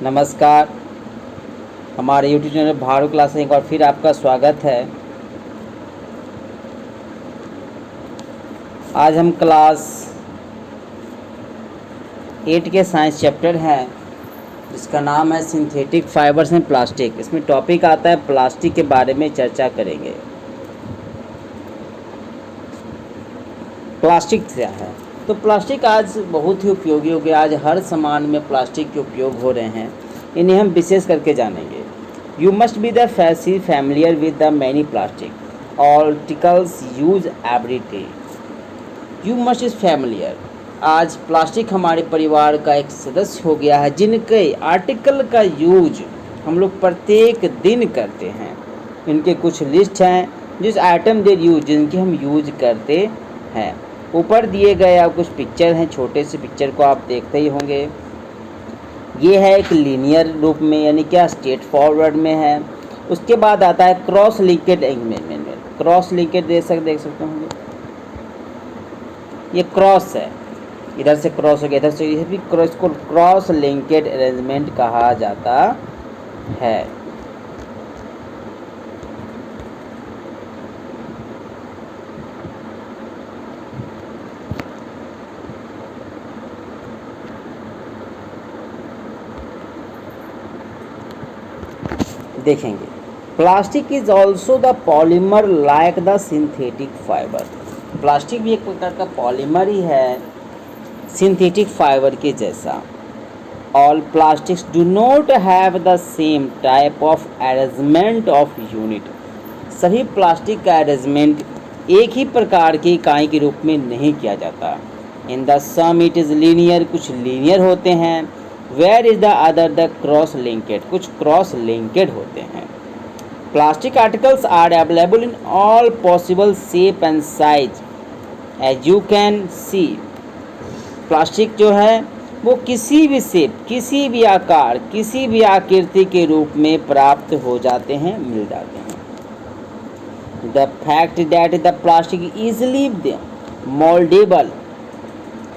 नमस्कार। हमारे YouTube channel भारू क्लास में एक बार फिर आपका स्वागत है। आज हम क्लास 8 के साइंस चैप्टर हैं जिसका नाम है सिंथेटिक फाइबर्स एंड प्लास्टिक। इसमें टॉपिक आता है प्लास्टिक के बारे में चर्चा करेंगे। प्लास्टिक क्या है? तो प्लास्टिक आज बहुत ही उपयोगी हो गया। आज हर सामान में प्लास्टिक के उपयोग हो रहे हैं। इन्हें हम विशेष करके जानेंगे। You must be the familiar with the many plastic articles use every day. You must is familiar. आज प्लास्टिक हमारे परिवार का एक सदस्य हो गया है जिनके आर्टिकल का यूज हम लोग प्रत्येक दिन करते हैं। इनके कुछ लिस्ट हैं जिस आइटम दे यूज जिनके हम यूज करते हैं। ऊपर दिए गए आप कुछ पिक्चर हैं, छोटे से पिक्चर को आप देखते ही होंगे। ये है एक लीनियर रूप में, यानी क्या स्ट्रेट फॉरवर्ड में है। उसके बाद आता है क्रॉस लिंकेड एंगमेंट। क्रॉस लिंकेड देख सकते होंगे। ये क्रॉस है, इधर से क्रॉस हो गया, इधर से ये भी क्रॉस को क्रॉस लिंकेड अरेंजमेंट कहा जाता है। देखेंगे plastic is also the polymer like the synthetic fibre. Plastic भी एक प्रकार का पॉलीमर ही है सिंथेटिक फाइबर के जैसा। All plastics do not have the same type of arrangement of unit. सभी प्लास्टिक का अरेंजमेंट एक ही प्रकार की इकाई के रूप में नहीं किया जाता। In the some it is linear, कुछ लीनियर होते हैं। Where is the other the cross linked, कुछ क्रॉस लिंकेड होते हैं। Plastic articles are available in all possible shape and size as you can see. Plastic जो है वो किसी भी शेप, किसी भी आकार, किसी भी आकृति के रूप में प्राप्त हो जाते हैं, मिल जाते हैं। The fact that the plastic easily mouldable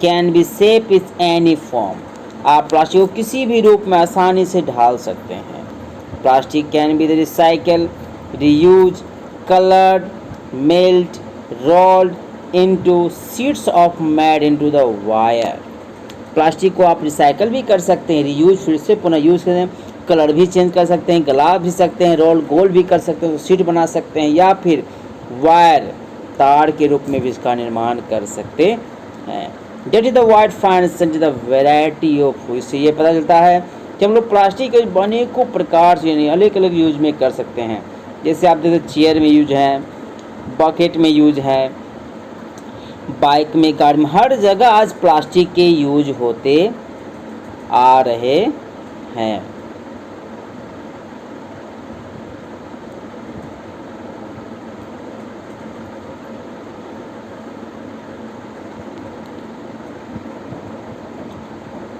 can be shape is any form. आप प्लास्टिक को किसी भी रूप में आसानी से ढाल सकते हैं। Plastic can B recycle, reuse, coloured, melt, rolled into sheets of made into the wire. Plastic को आप रिसाइकल भी कर सकते हैं, रीयूज फिर से पुनः यूज करें, कलर भी चेंज कर सकते हैं, गला भी सकते हैं, रोल गोल भी कर सकते हैं, शीट बना सकते हैं, या फिर वायर तार के रूप में भी इसका निर्माण कर सकते हैं। That is the wide find the variety of. इससे ये पता चलता है कि हम लोग प्लास्टिक के अनेकों प्रकार से यानी अलग अलग यूज में कर सकते हैं। जैसे आप देखते चेयर में यूज है, बकेट में यूज है, बाइक में, कार में, हर जगह आज प्लास्टिक के यूज होते आ रहे हैं।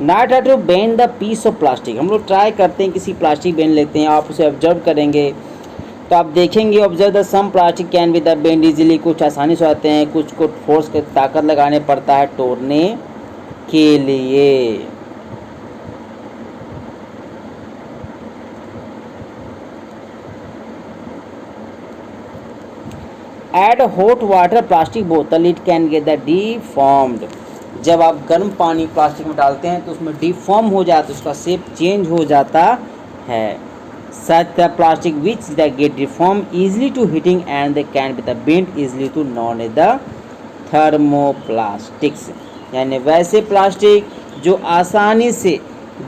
ना try to bend the piece of plastic. हम लोग ट्राई करते हैं किसी प्लास्टिक बेंड लेते हैं, आप उसे ऑब्जर्व करेंगे तो आप देखेंगे observe the some plastic can be the bend easily. कुछ आसानी से आते हैं, कुछ को फोर्स के ताकत लगाने पड़ता है तोड़ने के लिए। एड हॉट वाटर प्लास्टिक बोतल it can get the deformed. जब आप गर्म पानी प्लास्टिक में डालते हैं तो उसमें डिफॉर्म हो जाता है, उसका शेप चेंज हो जाता है। Such the plastic which the get deform easily to heating and the can be the bend easily to known the thermoplastics. यानी वैसे प्लास्टिक जो आसानी से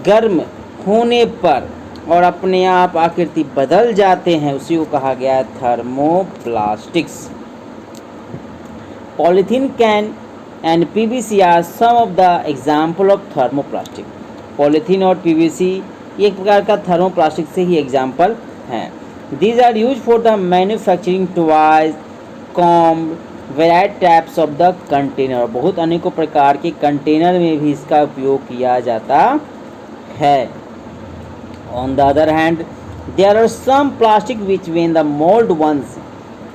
गर्म होने पर और अपने आप आकृति बदल जाते हैं उसी को कहा गया है thermoplastics. Polythene can and PVC are some of the example of thermoplastic. Polythene और पीवीसी एक प्रकार का थर्मोप्लास्टिक से ही एग्जाम्पल हैं। These are use for the manufacturing toys, comb, variety types of the container. बहुत अनेकों प्रकार के कंटेनर में भी इसका उपयोग किया जाता है। On the other hand there are some plastic which when the mould once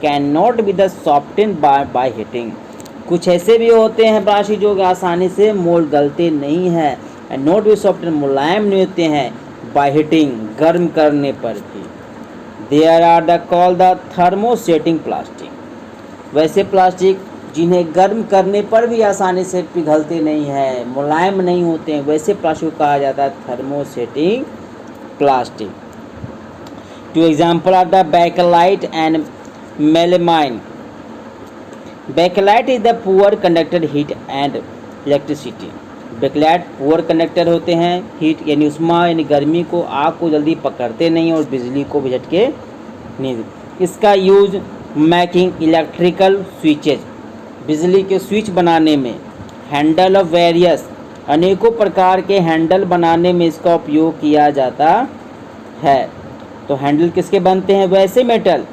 can not be the softened by heating. कुछ ऐसे भी होते हैं प्लास्टिक जो आसानी से मोल्ड गलते नहीं हैं, एंड नॉट बी सॉफ्ट, मुलायम नहीं होते हैं बाय हीटिंग, गर्म करने पर भी। There are the call the thermosetting plastic. वैसे प्लास्टिक जिन्हें गर्म करने पर भी आसानी से पिघलते नहीं हैं, मुलायम नहीं होते हैं, वैसे प्लास्टिक को कहा जाता है thermosetting plastic. Two example are the Bakelite and melamine. Bakelite is the poor conductor heat and electricity. Bakelite poor conductor होते हैं, हीट यानी उष्मा यानी गर्मी को, आग को जल्दी पकड़ते नहीं और बिजली को भी झटके नहीं देते। इसका यूज मेकिंग इलेक्ट्रिकल स्विचेज, बिजली के स्विच बनाने में। हैंडल ऑफ वेरियस, अनेकों प्रकार के हैंडल बनाने में इसका उपयोग किया जाता है। तो हैंडल किसके बनते हैं? वैसे मेटल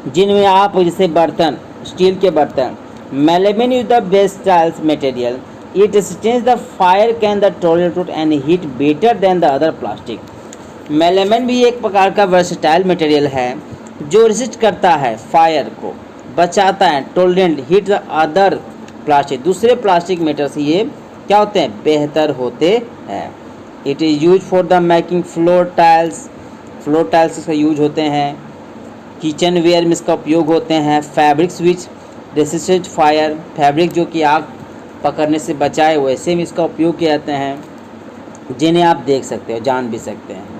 जिनमें आप जैसे बर्तन, स्टील के बर्तन। Melamine is the best tiles material, it stains the fire can the tolerate and heat better than the other plastic. Melamine भी एक प्रकार का वर्सटाइल मटेरियल है जो रेसिस्ट करता है फायर को, बचाता है, tolerant heat the other plastic, दूसरे प्लास्टिक मेटर से ये क्या होते हैं? बेहतर होते हैं। It is use for the making floor tiles, floor tiles इसका यूज होते हैं। किचन वेयर में इसका उपयोग होते हैं। Fabric switch resisted fire, fabric जो कि आग पकड़ने से बचाए वैसे में इसका उपयोग किए जाते हैं, जिन्हें आप देख सकते हो, जान भी सकते हैं।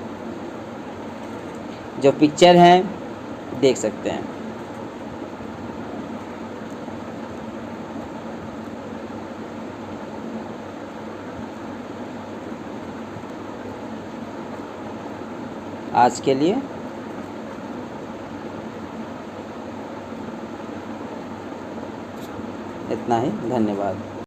जो पिक्चर हैं देख सकते हैं। आज के लिए इतना ही, धन्यवाद।